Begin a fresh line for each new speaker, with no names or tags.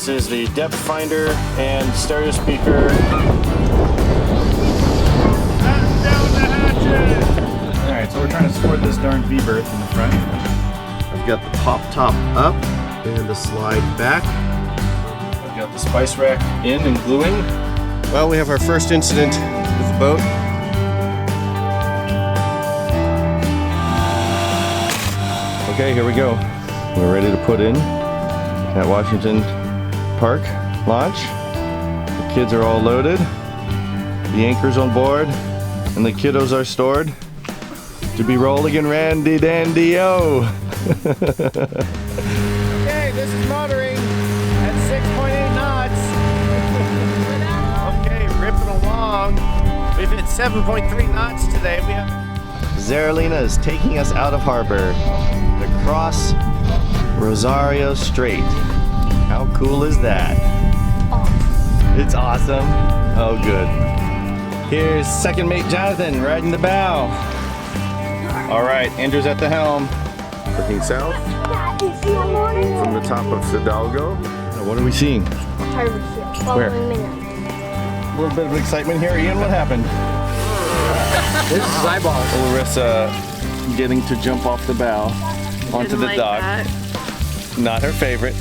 This is the depth finder and stereo speaker. Down the hatches! Alright, so we're trying to sport this darn V-berth in the front. I've got the pop top up and the slide back. I've got the spice rack in and gluing. Well, we have our first incident with the boat. Okay, here we go. We're ready to put in at Washington Park launch. The kids are all loaded. The anchor's on board and the kiddos are stored to be rolling in randy dandy-o. Okay, this is motoring at 6.8 knots. Okay, ripping along. We've hit 7.3 knots today. We have Zaralina is taking us out of harbor across Rosario Strait. How cool is that? Awesome. It's awesome. Oh, good. Here's second mate Jonathan riding the bow. All right, Andrew's at the helm. Looking south from the top of Hidalgo. Now, what are we seeing? Where? A little bit of excitement here. Ian, what happened?
This is eyeballs.
Larissa getting to jump off the bow onto the dock. Not her favorite.